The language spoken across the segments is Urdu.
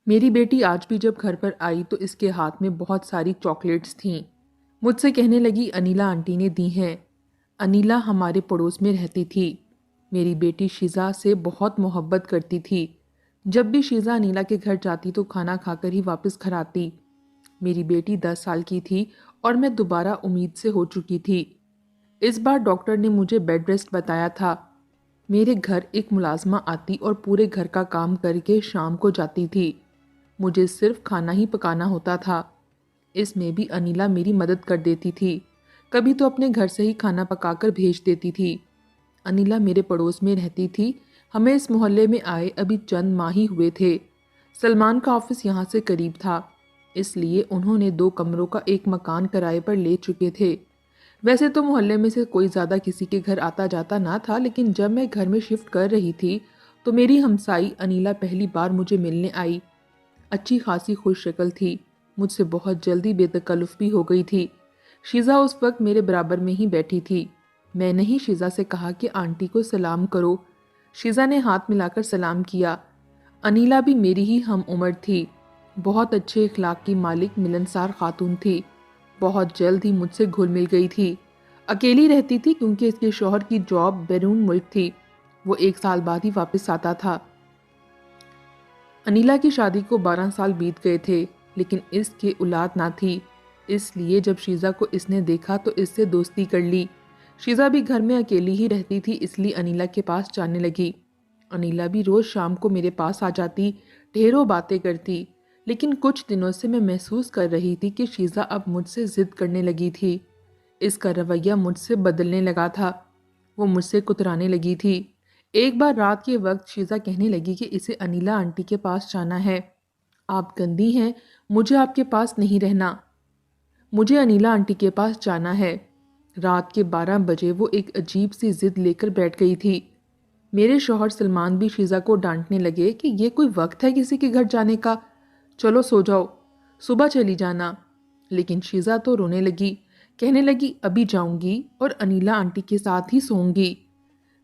میری بیٹی آج بھی جب گھر پر آئی تو اس کے ہاتھ میں بہت ساری چاکلیٹس تھیں۔ مجھ سے کہنے لگی انیلا آنٹی نے دی ہیں۔ انیلا ہمارے پڑوس میں رہتی تھی۔ میری بیٹی شیزا سے بہت محبت کرتی تھی۔ جب بھی شیزا انیلا کے گھر جاتی تو کھانا کھا کر ہی واپس گھر آتی۔ میری بیٹی 10 سال کی تھی اور میں دوبارہ امید سے ہو چکی تھی۔ اس بار ڈاکٹر نے مجھے بیڈ ریسٹ بتایا تھا۔ میرے گھر ایک ملازمہ آتی اور پورے گھر کا کام کر کے شام کو جاتی تھی۔ مجھے صرف کھانا ہی پکانا ہوتا تھا۔ اس میں بھی انیلا میری مدد کر دیتی تھی۔ کبھی تو اپنے گھر سے ہی کھانا پکا کر بھیج دیتی تھی۔ انیلا میرے پڑوس میں رہتی تھی۔ ہمیں اس محلے میں آئے ابھی چند ماہ ہی ہوئے تھے۔ سلمان کا آفس یہاں سے قریب تھا، اس لیے انہوں نے 2 کمروں کا ایک مکان کرائے پر لے چکے تھے۔ ویسے تو محلے میں سے کوئی زیادہ کسی کے گھر آتا جاتا نہ تھا، لیکن جب میں گھر میں شفٹ کر رہی تھی تو میری ہمسائی انیلا پہلی بار مجھے ملنے آئی۔ اچھی خاصی خوش شکل تھی۔ مجھ سے بہت جلدی بے تکلف بھی ہو گئی تھی۔ شیزا اس وقت میرے برابر میں ہی بیٹھی تھی۔ میں نے ہی شیزا سے کہا کہ آنٹی کو سلام کرو۔ شیزا نے ہاتھ ملا کر سلام کیا۔ انیلا بھی میری ہی ہم عمر تھی۔ بہت اچھے اخلاق کی مالک ملنسار خاتون تھی۔ بہت جلد ہی مجھ سے گھل مل گئی تھی۔ اکیلی رہتی تھی کیونکہ اس کے شوہر کی جاب بیرون ملک تھی۔ وہ 1 سال بعد ہی واپس آتا تھا۔ انیلا کی شادی کو 12 سال بیت گئے تھے، لیکن اس کے اولاد نہ تھی۔ اس لیے جب شیزا کو اس نے دیکھا تو اس سے دوستی کر لی۔ شیزا بھی گھر میں اکیلی ہی رہتی تھی، اس لیے انیلا کے پاس جانے لگی۔ انیلا بھی روز شام کو میرے پاس آ جاتی، ڈھیروں باتیں کرتی۔ لیکن کچھ دنوں سے میں محسوس کر رہی تھی کہ شیزا اب مجھ سے ضد کرنے لگی تھی۔ اس کا رویہ مجھ سے بدلنے لگا تھا۔ وہ مجھ سے کترانے لگی تھی۔ ایک بار رات کے وقت شیزا کہنے لگی کہ اسے انیلا آنٹی کے پاس جانا ہے۔ آپ گندی ہیں، مجھے آپ کے پاس نہیں رہنا، مجھے انیلا آنٹی کے پاس جانا ہے۔ رات کے 12 بجے وہ ایک عجیب سی ضد لے کر بیٹھ گئی تھی۔ میرے شوہر سلمان بھی شیزا کو ڈانٹنے لگے کہ یہ کوئی وقت ہے کسی کے گھر جانے کا، چلو سو جاؤ، صبح چلی جانا۔ لیکن شیزا تو رونے لگی، کہنے لگی ابھی جاؤں گی اور انیلا آنٹی کے ساتھ ہی سوؤں گی۔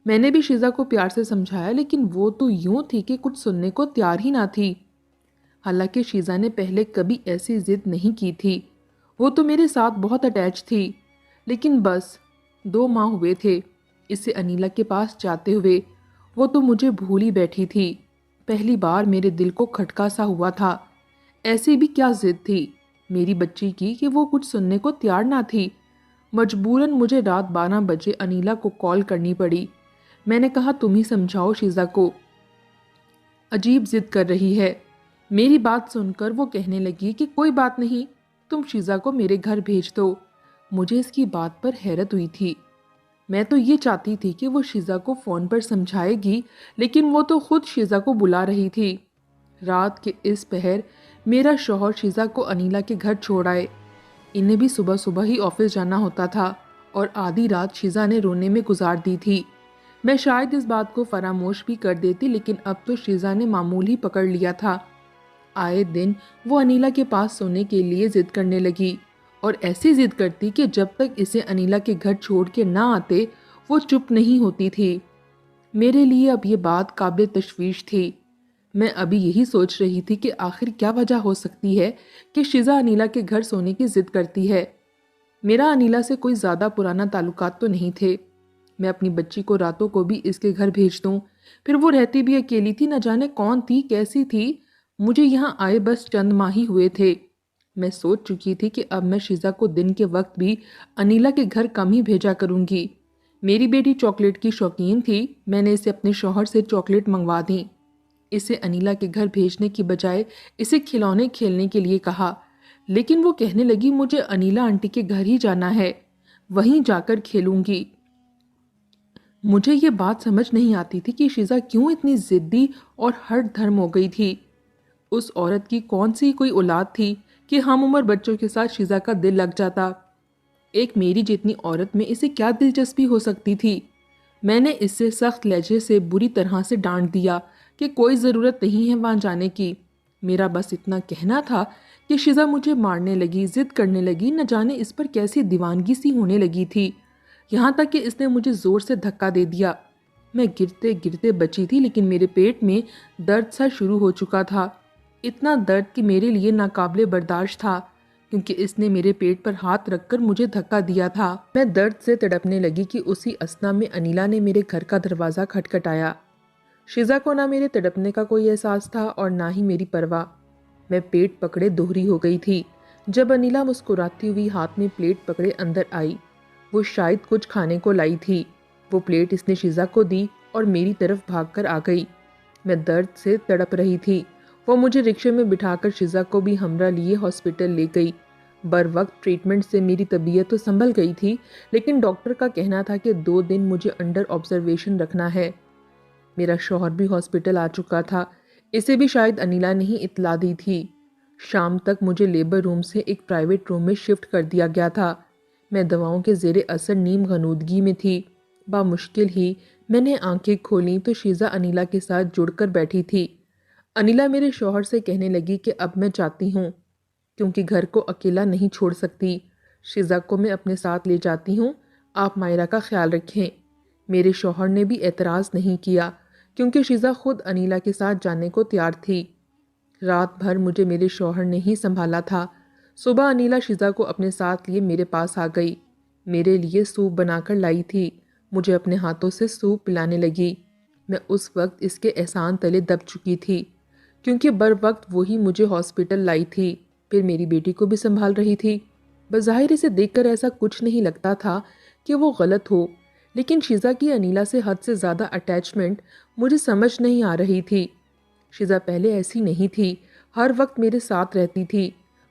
میں نے بھی شیزا کو پیار سے سمجھایا، لیکن وہ تو یوں تھی کہ کچھ سننے کو تیار ہی نہ تھی۔ حالانکہ شیزا نے پہلے کبھی ایسی ضد نہیں کی تھی، وہ تو میرے ساتھ بہت اٹیچ تھی۔ لیکن بس 2 ماہ ہوئے تھے اسے انیلا کے پاس جاتے ہوئے۔ وہ تو مجھے بھول ہی بیٹھی تھی۔ پہلی بار میرے دل کو کھٹکا سا ہوا تھا۔ ایسی بھی کیا ضد تھی میری بچی کی کہ وہ کچھ سننے کو تیار نہ تھی۔ مجبوراً مجھے رات 12 بجے انیلا کو کال کرنی پڑی۔ میں نے کہا تم ہی سمجھاؤ شیزا کو، عجیب ضد کر رہی ہے۔ میری بات سن کر وہ کہنے لگی کہ کوئی بات نہیں، تم شیزا کو میرے گھر بھیج دو۔ مجھے اس کی بات پر حیرت ہوئی تھی۔ میں تو یہ چاہتی تھی کہ وہ شیزا کو فون پر سمجھائے گی، لیکن وہ تو خود شیزا کو بلا رہی تھی۔ رات کے اس پہر میرا شوہر شیزا کو انیلا کے گھر چھوڑ آئے۔ انہیں بھی صبح صبح ہی آفس جانا ہوتا تھا اور آدھی رات شیزا نے رونے میں گزار دی تھی۔ میں شاید اس بات کو فراموش بھی کر دیتی، لیکن اب تو شیزا نے معمول ہی پکڑ لیا تھا۔ آئے دن وہ انیلا کے پاس سونے کے لیے ضد کرنے لگی اور ایسی ضد کرتی کہ جب تک اسے انیلا کے گھر چھوڑ کے نہ آتے وہ چپ نہیں ہوتی تھی۔ میرے لیے اب یہ بات قابل تشویش تھی۔ میں ابھی یہی سوچ رہی تھی کہ آخر کیا وجہ ہو سکتی ہے کہ شیزا انیلا کے گھر سونے کی ضد کرتی ہے۔ میرا انیلا سے کوئی زیادہ پرانا تعلقات تو نہیں تھے۔ میں اپنی بچی کو راتوں کو بھی اس کے گھر بھیج دوں، پھر وہ رہتی بھی اکیلی تھی، نہ جانے کون تھی کیسی تھی۔ مجھے یہاں آئے بس چند ماہ ہی ہوئے تھے۔ میں سوچ چکی تھی کہ اب میں شیزا کو دن کے وقت بھی انیلا کے گھر کم ہی بھیجا کروں گی۔ میری بیٹی چاکلیٹ کی شوقین تھی، میں نے اسے اپنے شوہر سے چاکلیٹ منگوا دی۔ اسے انیلا کے گھر بھیجنے کی بجائے اسے کھلونے کھیلنے کے لیے کہا، لیکن وہ کہنے لگی مجھے انیلا آنٹی کے گھر ہی جانا ہے، وہیں جا کر کھیلوں گی۔ مجھے یہ بات سمجھ نہیں آتی تھی کہ شیزا کیوں اتنی ضدی اور ہٹ دھرم ہو گئی تھی۔ اس عورت کی کون سی کوئی اولاد تھی کہ ہم عمر بچوں کے ساتھ شیزا کا دل لگ جاتا۔ ایک میری جتنی عورت میں اسے کیا دلچسپی ہو سکتی تھی۔ میں نے اس سے سخت لہجے سے بری طرح سے ڈانٹ دیا کہ کوئی ضرورت نہیں ہے وہاں جانے کی۔ میرا بس اتنا کہنا تھا کہ شیزا مجھے مارنے لگی، ضد کرنے لگی، نہ جانے اس پر کیسی دیوانگی سی ہونے لگی تھی، یہاں تک کہ اس نے مجھے زور سے دھکا دے دیا۔ میں گرتے گرتے بچی تھی، لیکن میرے پیٹ میں درد سا شروع ہو چکا تھا۔ اتنا درد کہ میرے لیے ناقابل برداشت تھا، کیونکہ اس نے میرے پیٹ پر ہاتھ رکھ کر مجھے دھکا دیا تھا۔ میں درد سے تڑپنے لگی کہ اسی اثنا میں انیلا نے میرے گھر کا دروازہ کھٹکھٹایا۔ شیزا کو نہ میرے تڑپنے کا کوئی احساس تھا اور نہ ہی میری پرواہ۔ میں پیٹ پکڑے دوہری ہو گئی تھی جب انیلا مسکراتی ہوئی ہاتھ میں پلیٹ پکڑے اندر آئی۔ وہ شاید کچھ کھانے کو لائی تھی۔ وہ پلیٹ اس نے شیزا کو دی اور میری طرف بھاگ کر آ گئی۔ میں درد سے تڑپ رہی تھی۔ وہ مجھے رکشے میں بٹھا کر شیزا کو بھی ہمراہ لیے ہاسپٹل لے گئی۔ بر وقت ٹریٹمنٹ سے میری طبیعت تو سنبھل گئی تھی، لیکن ڈاکٹر کا کہنا تھا کہ 2 دن مجھے انڈر آبزرویشن رکھنا ہے۔ میرا شوہر بھی ہاسپٹل آ چکا تھا۔ اسے بھی شاید انیلا نے ہی اطلاع دی تھی۔ شام تک مجھے لیبر روم سے ایک پرائیویٹ روم میں شفٹ کر دیا گیا تھا۔ میں دواؤں کے زیر اثر نیم غنودگی میں تھی۔ بامشکل ہی میں نے آنکھیں کھولیں تو شیزا انیلا کے ساتھ جڑ کر بیٹھی تھی۔ انیلا میرے شوہر سے کہنے لگی کہ اب میں چاہتی ہوں، کیونکہ گھر کو اکیلا نہیں چھوڑ سکتی، شیزا کو میں اپنے ساتھ لے جاتی ہوں، آپ مائرہ کا خیال رکھیں۔ میرے شوہر نے بھی اعتراض نہیں کیا، کیونکہ شیزا خود انیلا کے ساتھ جانے کو تیار تھی۔ رات بھر مجھے میرے شوہر نے ہی سنبھالا تھا۔ صبح انیلا شیزا کو اپنے ساتھ لیے میرے پاس آ گئی۔ میرے لیے سوپ بنا کر لائی تھی۔ مجھے اپنے ہاتھوں سے سوپ پلانے لگی۔ میں اس وقت اس کے احسان تلے دب چکی تھی، کیونکہ بر وقت وہی مجھے ہاسپٹل لائی تھی، پھر میری بیٹی کو بھی سنبھال رہی تھی۔ بظاہر اسے دیکھ کر ایسا کچھ نہیں لگتا تھا کہ وہ غلط ہو، لیکن شیزا کی انیلا سے حد سے زیادہ اٹیچمنٹ مجھے سمجھ نہیں آ رہی تھی۔ شیزا پہلے ایسی نہیں تھی، ہر وقت میرے ساتھ رہتی تھی،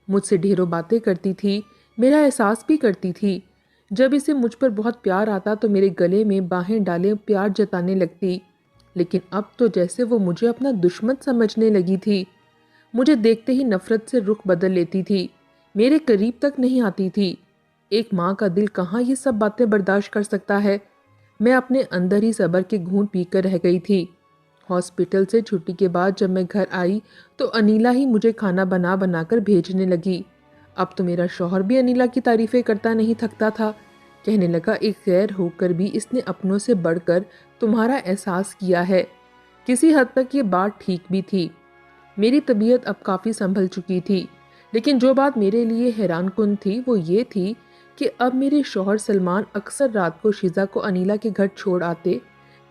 مجھ سے ڈھیروں باتیں کرتی تھی، میرا احساس بھی کرتی تھی۔ جب اسے مجھ پر بہت پیار آتا تو میرے گلے میں باہیں ڈالے پیار جتانے لگتی، لیکن اب تو جیسے وہ مجھے اپنا دشمن سمجھنے لگی تھی۔ مجھے دیکھتے ہی نفرت سے رخ بدل لیتی تھی، میرے قریب تک نہیں آتی تھی۔ ایک ماں کا دل کہاں یہ سب باتیں برداشت کر سکتا ہے؟ میں اپنے اندر ہی صبر کے گھونٹ پی کر رہ گئی تھی۔ ہاسپٹل سے چھٹی کے بعد جب میں گھر آئی تو انیلا ہی مجھے کھانا بنا بنا کر بھیجنے لگی۔ اب تو میرا شوہر بھی انیلا کی تعریفیں کرتا نہیں تھکتا تھا۔ کہنے لگا، ایک غیر ہو کر بھی اس نے اپنوں سے بڑھ کر تمہارا احساس کیا ہے۔ کسی حد تک یہ بات ٹھیک بھی تھی۔ میری طبیعت اب کافی سنبھل چکی تھی، لیکن جو بات میرے لیے حیران کن تھی وہ یہ تھی کہ اب میرے شوہر سلمان اکثر رات کو شیزا کو انیلا کے گھر چھوڑ آتے،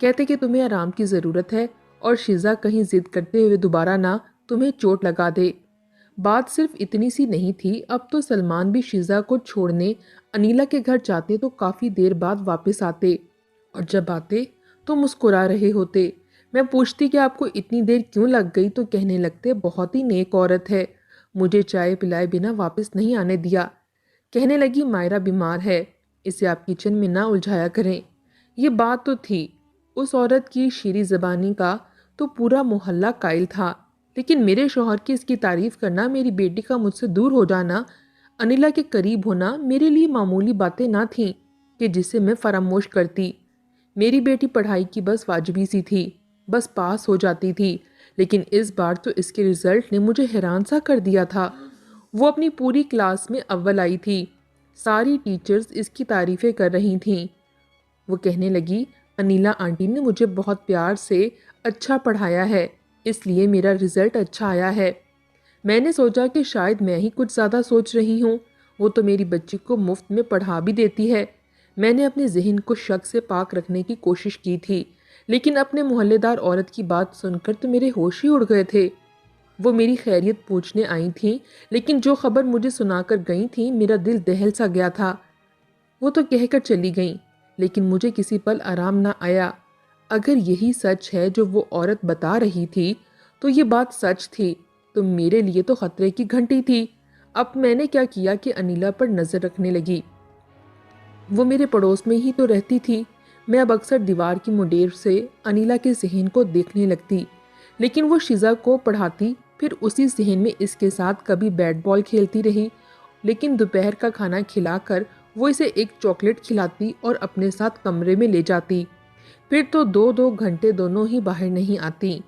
کہتے کہ تمہیں آرام کی ضرورت ہے اور شیزا کہیں ضد کرتے ہوئے دوبارہ نہ تمہیں چوٹ لگا دے۔ بات صرف اتنی سی نہیں تھی، اب تو سلمان بھی شیزا کو چھوڑنے انیلا کے گھر جاتے تو کافی دیر بعد واپس آتے، اور جب آتے تو مسکرا رہے ہوتے۔ میں پوچھتی کہ آپ کو اتنی دیر کیوں لگ گئی تو کہنے لگتے، بہت ہی نیک عورت ہے، مجھے چائے پلائے بنا واپس نہیں آنے دیا۔ کہنے لگی، مائرہ بیمار ہے، اسے آپ کچن میں نہ الجھایا کریں۔ یہ بات تو تھی، اس عورت کی شیریں زبانی کا تو پورا محلہ قائل تھا، لیکن میرے شوہر کی اس کی تعریف کرنا، میری بیٹی کا مجھ سے دور ہو جانا، انیلا کے قریب ہونا میرے لیے معمولی باتیں نہ تھیں کہ جسے میں فراموش کرتی۔ میری بیٹی پڑھائی کی بس واجبی سی تھی، بس پاس ہو جاتی تھی، لیکن اس بار تو اس کے رزلٹ نے مجھے حیران سا کر دیا تھا۔ وہ اپنی پوری کلاس میں اول آئی تھی، ساری ٹیچرز اس کی تعریفیں کر رہی تھیں۔ وہ کہنے لگی، انیلا آنٹی نے مجھے بہت پیار سے اچھا پڑھایا ہے، اس لیے میرا رزلٹ اچھا آیا ہے۔ میں نے سوچا کہ شاید میں ہی کچھ زیادہ سوچ رہی ہوں، وہ تو میری بچی کو مفت میں پڑھا بھی دیتی ہے۔ میں نے اپنے ذہن کو شک سے پاک رکھنے کی کوشش کی تھی، لیکن اپنے محلے دار عورت کی بات سن کر تو میرے ہوش ہی اڑ گئے تھے۔ وہ میری خیریت پوچھنے آئی تھیں، لیکن جو خبر مجھے سنا کر گئی تھیں میرا دل دہل سا گیا تھا۔ وہ تو کہہ کر چلی گئیں، لیکن مجھے کسی پل آرام نہ آیا۔ اگر یہی سچ ہے جو وہ عورت بتا رہی تھی تو یہ بات سچ تھی تو میرے لیے تو خطرے کی گھنٹی تھی۔ اب میں نے کیا کیا کہ انیلا پر نظر رکھنے لگی۔ وہ میرے پڑوس میں ہی تو رہتی تھی۔ میں اب اکثر دیوار کی منڈیر سے انیلا کے ذہن کو دیکھنے لگتی، لیکن وہ شیزا کو پڑھاتی، پھر اسی ذہن میں اس کے ساتھ کبھی بیٹ بال کھیلتی رہی، لیکن دوپہر کا کھانا کھلا کر وہ اسے ایک چاکلیٹ کھلاتی اور اپنے ساتھ کمرے میں لے جاتی، پھر تو 2 گھنٹے دونوں ہی باہر نہیں آتی۔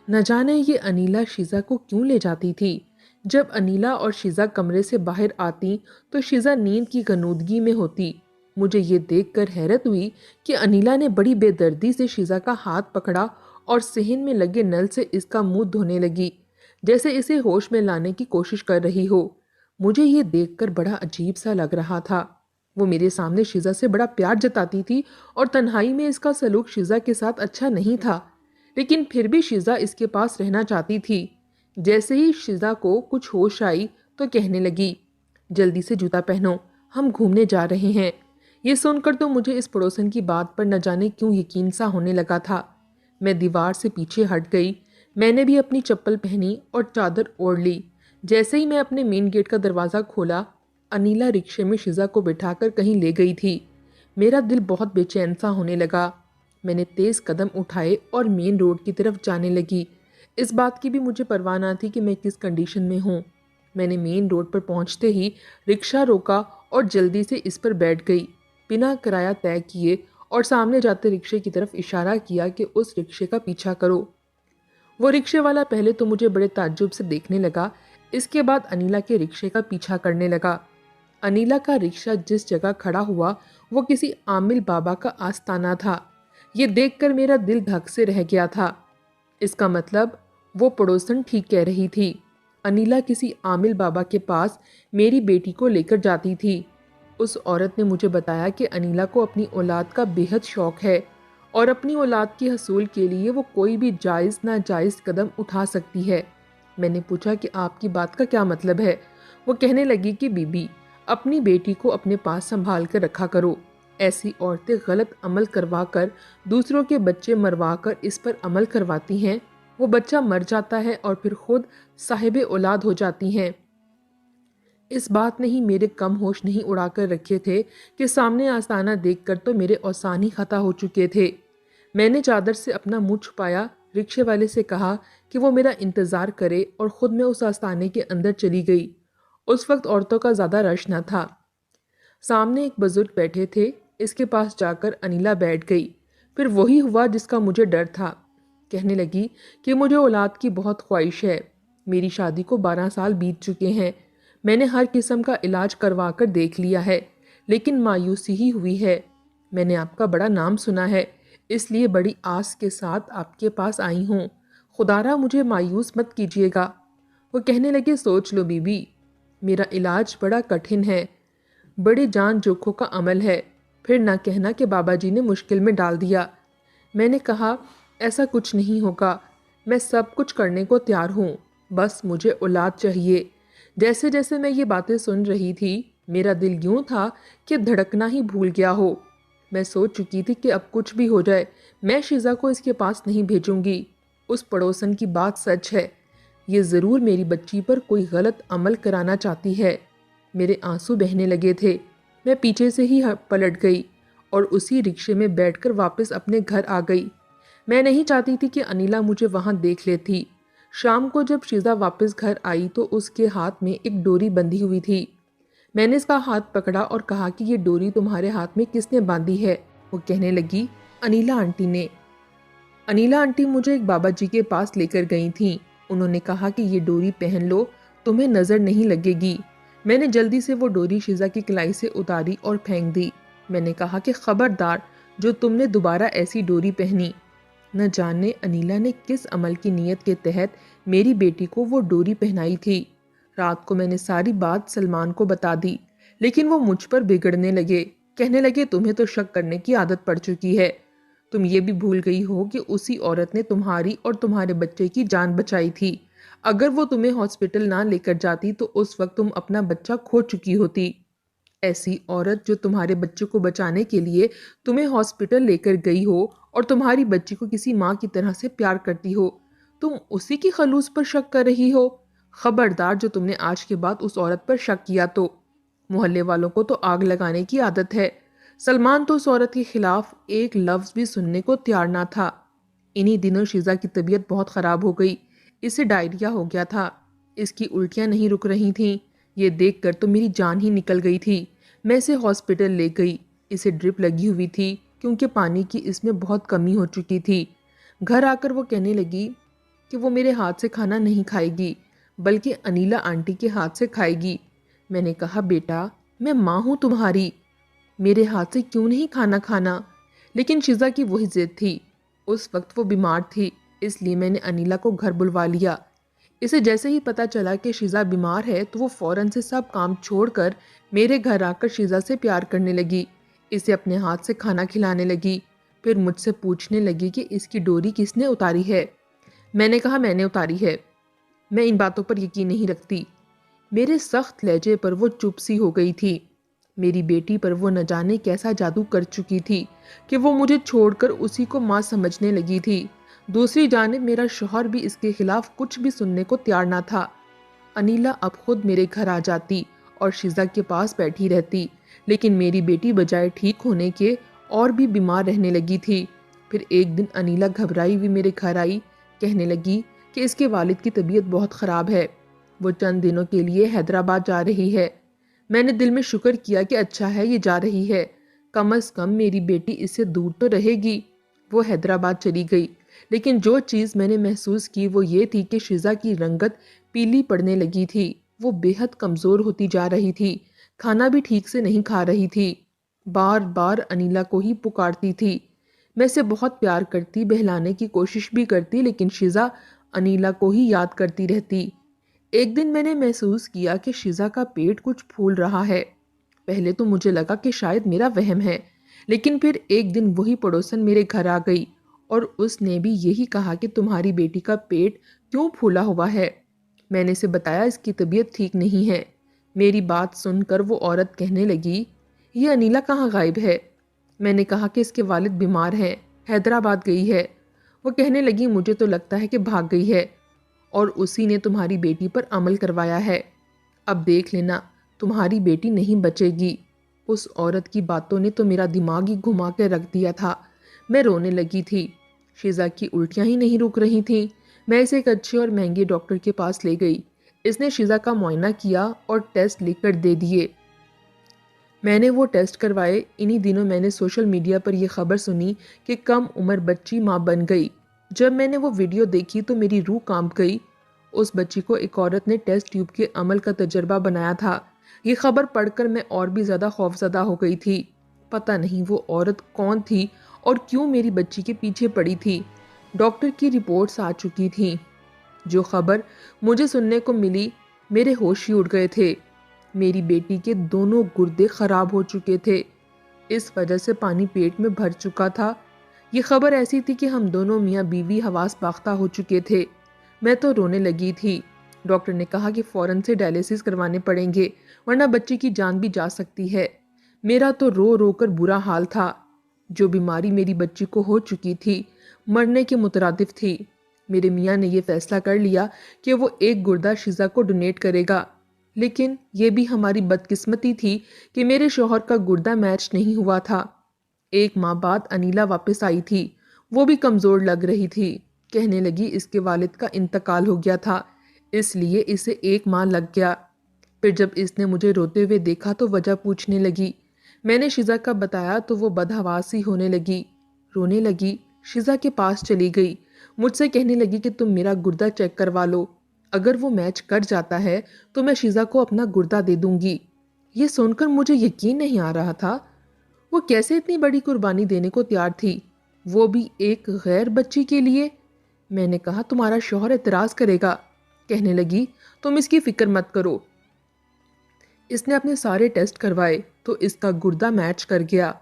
نہ جانے یہ انیلا شیزا کو کیوں لے جاتی تھی۔ جب انیلا اور شیزا کمرے سے باہر آتی تو شیزا نیند کی غنودگی میں ہوتی۔ مجھے یہ دیکھ کر حیرت ہوئی کہ انیلا نے بڑی بے دردی سے شیزا کا ہاتھ پکڑا اور صحن میں لگے نل سے اس کا منہ دھونے لگی۔ جیسے اسے ہوش میں لانے کی کوشش کر رہی ہو۔ مجھے یہ دیکھ کر بڑا عجیب سا لگ رہا تھا۔ وہ میرے سامنے شیزا سے بڑا پیار جتاتی تھی اور تنہائی میں اس کا سلوک شیزا کے ساتھ اچھا نہیں تھا، لیکن پھر بھی شیزا اس کے پاس رہنا چاہتی تھی۔ جیسے ہی شیزا کو کچھ ہوش آئی تو کہنے لگی، جلدی سے جوتا پہنو، ہم گھومنے جا رہے ہیں۔ یہ سن کر تو مجھے اس پڑوسن کی بات پر نہ جانے کیوں یقین سا ہونے لگا تھا۔ میں دیوار سے پیچھے ہٹ گئی۔ میں نے بھی اپنی چپل پہنی اور چادر اوڑھ لی۔ جیسے ہی میں اپنے مین گیٹ کا دروازہ کھولا، انیلا رکشے میں شیزا کو بٹھا کر کہیں لے گئی تھی۔ میرا دل بہت بے چین سا ہونے لگا۔ میں نے تیز قدم اٹھائے اور مین روڈ کی طرف جانے لگی۔ اس بات کی بھی مجھے پرواہ نہ تھی کہ میں کس کنڈیشن میں ہوں۔ میں نے مین روڈ پر پہنچتے ہی رکشہ روکا اور جلدی سے اس پر بیٹھ گئی، بنا کرایہ طے کیے، اور سامنے جاتے رکشے کی طرف اشارہ کیا کہ اس رکشے کا پیچھا کرو۔ وہ رکشے والا پہلے تو مجھے بڑے تعجب سے دیکھنے لگا، اس کے بعد انیلا کے رکشے کا پیچھا کرنے لگا۔ انیلا کا رکشہ جس جگہ کھڑا ہوا وہ کسی عامل بابا کا آستانہ تھا۔ یہ دیکھ کر میرا دل دھک سے رہ گیا تھا۔ اس کا مطلب وہ پڑوسن ٹھیک کہہ رہی تھی۔ انیلا کسی عامل بابا کے پاس میری بیٹی کو لے کر جاتی تھی۔ اس عورت نے مجھے بتایا کہ انیلا کو اپنی اولاد کا بے حد شوق ہے اور اپنی اولاد کے حصول کے لیے وہ کوئی بھی جائز ناجائز قدم اٹھا سکتی ہے۔ میں نے پوچھا کہ آپ کی بات کا کیا مطلب ہے؟ وہ کہنے لگی کہ بی بی، اپنی بیٹی کو اپنے پاس سنبھال کر رکھا کرو۔ ایسی عورتیں غلط عمل کروا کر، دوسروں کے بچے مروا کر اس پر عمل کرواتی ہیں، وہ بچہ مر جاتا ہے اور پھر خود صاحب اولاد ہو جاتی ہیں۔ اس بات نے ہی میرے کم ہوش نہیں اڑا کر رکھے تھے کہ سامنے آستانہ دیکھ کر تو میرے اوسان ہی خطا ہو چکے تھے۔ میں نے چادر سے اپنا منہ چھپایا، رکشے والے سے کہا کہ وہ میرا انتظار کرے اور خود میں اس آستانے کے اندر چلی گئی۔ اس وقت عورتوں کا زیادہ رش نہ تھا۔ سامنے ایک بزرگ بیٹھے تھے، اس کے پاس جا کر انیلا بیٹھ گئی۔ پھر وہی ہوا جس کا مجھے ڈر تھا۔ کہنے لگی کہ مجھے اولاد کی بہت خواہش ہے۔ میری شادی کو 12 سال بیت چکے ہیں۔ میں نے ہر قسم کا علاج کروا کر دیکھ لیا ہے، لیکن مایوسی ہی ہوئی ہے۔ میں نے آپ کا بڑا نام سنا ہے، اس لیے بڑی آس کے ساتھ آپ کے پاس آئی ہوں۔ خدا را مجھے مایوس مت کیجیے گا۔ وہ کہنے لگے، سوچ لو بی بی، میرا علاج بڑا کٹھن ہے، بڑے جان جوکھوں کا عمل ہے، پھر نہ کہنا کہ بابا جی نے مشکل میں ڈال دیا۔ میں نے کہا، ایسا کچھ نہیں ہوگا، میں سب کچھ کرنے کو تیار ہوں، بس مجھے اولاد چاہیے۔ جیسے جیسے میں یہ باتیں سن رہی تھی، میرا دل یوں تھا کہ دھڑکنا ہی بھول گیا ہو۔ میں سوچ چکی تھی کہ اب کچھ بھی ہو جائے، میں شیزا کو اس کے پاس نہیں بھیجوں گی۔ اس پڑوسن کی بات سچ ہے، یہ ضرور میری بچی پر کوئی غلط عمل کرانا چاہتی ہے۔ میرے آنسو بہنے لگے تھے۔ میں پیچھے سے ہی پلٹ گئی اور اسی رکشے میں بیٹھ کر واپس اپنے گھر آ گئی۔ میں نہیں چاہتی تھی کہ انیلا مجھے وہاں دیکھ لیتی۔ شام کو جب شیزا واپس گھر آئی تو اس کے ہاتھ میں ایک ڈوری بندھی ہوئی تھی۔ میں نے اس کا ہاتھ پکڑا اور کہا کہ یہ ڈوری تمہارے ہاتھ میں کس نے باندھی ہے؟ وہ کہنے لگی، انیلا آنٹی نے۔ انیلا آنٹی مجھے ایک بابا جی کے پاس لے کر گئی تھیں۔ انہوں نے کہا کہ یہ ڈوری پہن لو، تمہیں نظر نہیں لگے گی۔ میں نے جلدی سے وہ ڈوری شیزا کی کلائی سے اتاری اور پھینک دی۔ میں نے کہا کہ خبردار جو تم نے دوبارہ ایسی ڈوری پہنی۔ نہ جانے انیلا نے کس عمل کی نیت کے تحت میری بیٹی کو وہ ڈوری پہنائی تھی۔ رات کو میں نے ساری بات سلمان کو بتا دی، لیکن وہ مجھ پر بگڑنے لگے، کہنے لگے تمہیں تو شک کرنے کی عادت پڑ چکی ہے۔ تم یہ بھی بھول گئی ہو کہ اسی عورت نے تمہاری اور تمہارے بچے کی جان بچائی تھی۔ اگر وہ تمہیں ہاسپٹل نہ لے کر جاتی تو اس وقت تم اپنا بچہ کھو چکی ہوتی۔ ایسی عورت جو تمہارے بچے کو بچانے کے لیے تمہیں ہاسپٹل لے کر گئی ہو اور تمہاری بچی کو کسی ماں کی طرح سے پیار کرتی ہو، تم اسی کی خلوص پر شک کر رہی ہو۔ خبردار جو تم نے آج کے بعد اس عورت پر شک کیا تو۔ محلے والوں کو تو آگ لگانے کی عادت ہے۔ سلمان تو اس عورت کے خلاف ایک لفظ بھی سننے کو تیار نہ تھا۔ انہی دنوں شیزا کی طبیعت بہت خراب ہو گئی، اسے ڈائریا ہو گیا تھا، اس کی الٹیاں نہیں رک رہی تھیں۔ یہ دیکھ کر تو میری جان ہی نکل گئی تھی۔ میں اسے ہاسپٹل لے گئی، اسے ڈرپ لگی ہوئی تھی کیونکہ پانی کی اس میں بہت کمی ہو چکی تھی۔ گھر آ کر وہ کہنے لگی کہ وہ میرے ہاتھ سے کھانا نہیں کھائے گی، بلکہ انیلا آنٹی کے ہاتھ سے کھائے گی۔ میں نے کہا، بیٹا میں ماں ہوں تمہاری، میرے ہاتھ سے کیوں نہیں کھانا کھانا؟ لیکن شیزا کی وہی ضد تھی۔ اس وقت وہ بیمار تھی، اس لیے میں نے انیلا کو گھر بلوا لیا۔ اسے جیسے ہی پتہ چلا کہ شیزا بیمار ہے تو وہ فوراً سے سب کام چھوڑ کر میرے گھر آ کر شیزا سے پیار کرنے لگی، اسے اپنے ہاتھ سے کھانا کھلانے لگی، پھر مجھ سے پوچھنے لگی کہ اس کی ڈوری کس نے اتاری ہے۔ میں نے کہا میں نے اتاری ہے، میں ان باتوں پر یقین نہیں رکھتی۔ میرے سخت لہجے پر وہ چپ سی ہو گئی تھی۔ میری بیٹی پر وہ نہ جانے کیسا جادو کر چکی تھی کہ وہ مجھے چھوڑ کر اسی کو ماں سمجھنے لگی تھی۔ دوسری جانب میرا شوہر بھی اس کے خلاف کچھ بھی سننے کو تیار نہ تھا۔ انیلا اب خود میرے گھر آ جاتی اور شیزا کے پاس بیٹھی رہتی، لیکن میری بیٹی بجائے ٹھیک ہونے کے اور بھی بیمار رہنے لگی تھی۔ پھر ایک دن انیلا گھبرائی ہوئی میرے گھر آئی، کہنے لگی کہ اس کے والد کی طبیعت بہت خراب ہے، وہ چند دنوں کے لیے حیدرآباد جا رہی ہے۔ میں نے دل میں شکر کیا کہ اچھا ہے یہ جا رہی ہے، کم از کم میری بیٹی اس سے دور تو رہے گی۔ وہ حیدرآباد چلی گئی، لیکن جو چیز میں نے محسوس کی وہ یہ تھی کہ شیزا کی رنگت پیلی پڑنے لگی تھی، وہ بے حد کمزور ہوتی جا رہی تھی، کھانا بھی ٹھیک سے نہیں کھا رہی تھی، بار بار انیلا کو ہی پکارتی تھی۔ میں اسے بہت پیار کرتی، بہلانے کی کوشش بھی کرتی، لیکن شیزا انیلا کو ہی یاد کرتی رہتی۔ ایک دن میں نے محسوس کیا کہ شیزا کا پیٹ کچھ پھول رہا ہے۔ پہلے تو مجھے لگا کہ شاید میرا وہم ہے، لیکن پھر ایک دن وہی پڑوسن میرے گھر آ گئی اور اس نے بھی یہی کہا کہ تمہاری بیٹی کا پیٹ کیوں پھولا ہوا ہے۔ میں نے اسے بتایا اس کی طبیعت ٹھیک نہیں ہے۔ میری بات سن کر وہ عورت کہنے لگی یہ انیلا کہاں غائب ہے؟ میں نے کہا کہ اس کے والد بیمار ہیں، حیدرآباد گئی ہے۔ وہ کہنے لگی مجھے تو لگتا ہے کہ بھاگ گئی ہے اور اسی نے تمہاری بیٹی پر عمل کروایا ہے، اب دیکھ لینا تمہاری بیٹی نہیں بچے گی۔ اس عورت کی باتوں نے تو میرا دماغ ہی گھما کے رکھ دیا تھا، میں رونے لگی تھی۔ شیزا کی الٹیاں ہی نہیں رک رہی تھیں۔ میں اسے ایک اچھے اور مہنگے ڈاکٹر کے پاس لے گئی، اس نے شیزا کا معائنہ کیا اور ٹیسٹ لکھ کر دے دیے۔ میں نے وہ ٹیسٹ کروائے۔ انہی دنوں میں نے سوشل میڈیا پر یہ خبر سنی کہ کم عمر بچی ماں بن گئی۔ جب میں نے وہ ویڈیو دیکھی تو میری روح کانپ گئی۔ اس بچی کو ایک عورت نے ٹیسٹ ٹیوب کے عمل کا تجربہ بنایا تھا۔ یہ خبر پڑھ کر میں اور بھی زیادہ خوفزدہ ہو گئی تھی۔ پتہ نہیں وہ عورت کون تھی اور کیوں میری بچی کے پیچھے پڑی تھی۔ ڈاکٹر کی رپورٹس آ چکی تھیں۔ جو خبر مجھے سننے کو ملی، میرے ہوش ہی اڑ گئے تھے۔ میری بیٹی کے دونوں گردے خراب ہو چکے تھے، اس وجہ سے پانی پیٹ میں بھر چکا تھا۔ یہ خبر ایسی تھی کہ ہم دونوں میاں بیوی حواس باختہ ہو چکے تھے۔ میں تو رونے لگی تھی۔ ڈاکٹر نے کہا کہ فوراً سے ڈائلیسس کروانے پڑیں گے ورنہ بچی کی جان بھی جا سکتی ہے۔ میرا تو رو رو کر برا حال تھا۔ جو بیماری میری بچی کو ہو چکی تھی مرنے کے مترادف تھی۔ میرے میاں نے یہ فیصلہ کر لیا کہ وہ ایک گردہ شیزا کو ڈونیٹ کرے گا، لیکن یہ بھی ہماری بدقسمتی تھی کہ میرے شوہر کا گردہ میچ نہیں ہوا تھا۔ ایک ماہ بعد انیلا واپس آئی تھی، وہ بھی کمزور لگ رہی تھی، کہنے لگی اس کے والد کا انتقال ہو گیا تھا، اس لیے اسے ایک ماہ لگ گیا۔ پھر جب اس نے مجھے روتے ہوئے دیکھا تو وجہ پوچھنے لگی۔ میں نے شیزا کا بتایا تو وہ بدحواسی ہونے لگی، رونے لگی، شیزا کے پاس چلی گئی، مجھ سے کہنے لگی کہ تم میرا گردہ چیک کروا لو، اگر وہ میچ کر جاتا ہے تو میں شیزا کو اپنا گردہ دے دوں گی۔ یہ سن کر مجھے یقین نہیں آ رہا تھا، وہ کیسے اتنی بڑی قربانی دینے کو تیار تھی، وہ بھی ایک غیر بچی کے لیے۔ میں نے کہا تمہارا شوہر اعتراض کرے گا۔ کہنے لگی تم اس کی فکر مت کرو، اس نے اپنے سارے ٹیسٹ کروائے تو اس کا گردہ میچ کر گیا،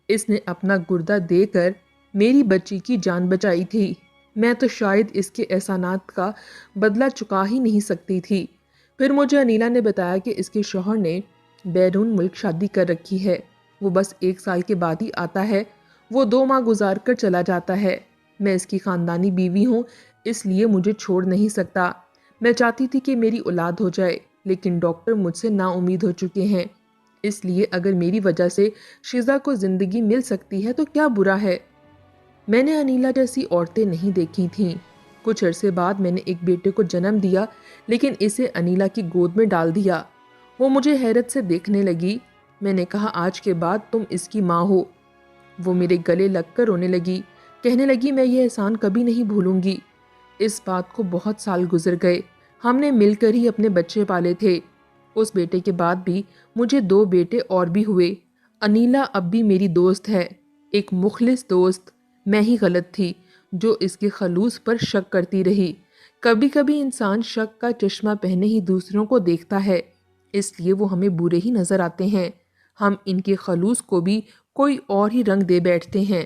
اس نے اپنا گردہ دے کر میری بچی کی جان بچائی تھی، میں تو شاید اس کے احسانات کا بدلہ چکا ہی نہیں سکتی تھی۔ پھر مجھے انیلا نے بتایا کہ اس کے شوہر نے بیرون ملک شادی کر رکھی ہے، وہ بس 1 سال کے بعد ہی آتا ہے، وہ 2 ماہ گزار کر چلا جاتا ہے۔ میں اس کی خاندانی بیوی ہوں، اس لیے مجھے چھوڑ نہیں سکتا۔ میں چاہتی تھی کہ میری اولاد ہو جائے، لیکن ڈاکٹر مجھ سے نا امید ہو چکے ہیں، اس لیے اگر میری وجہ سے شیزا کو زندگی مل سکتی ہے تو کیا برا ہے۔ میں نے انیلا جیسی عورتیں نہیں دیکھی تھیں۔ کچھ عرصے بعد میں نے ایک بیٹے کو جنم دیا، لیکن اسے انیلا کی گود میں ڈال دیا۔ وہ مجھے حیرت سے دیکھنے لگی۔ میں نے کہا آج کے بعد تم اس کی ماں ہو۔ وہ میرے گلے لگ کر رونے لگی، کہنے لگی میں یہ احسان کبھی نہیں بھولوں گی۔ اس بات کو بہت سال گزر گئے، ہم نے مل کر ہی اپنے بچے پالے تھے۔ اس بیٹے کے بعد بھی مجھے 2 بیٹے اور بھی ہوئے۔ انیلا اب بھی میری دوست ہے، ایک مخلص دوست۔ میں ہی غلط تھی جو اس کے خلوص پر شک کرتی رہی۔ کبھی کبھی انسان شک کا چشمہ پہنے ہی دوسروں کو دیکھتا ہے، اس لیے وہ ہمیں برے ہی نظر آتے ہیں۔ ہم ان کے خلوص کو بھی کوئی اور ہی رنگ دے بیٹھتے ہیں۔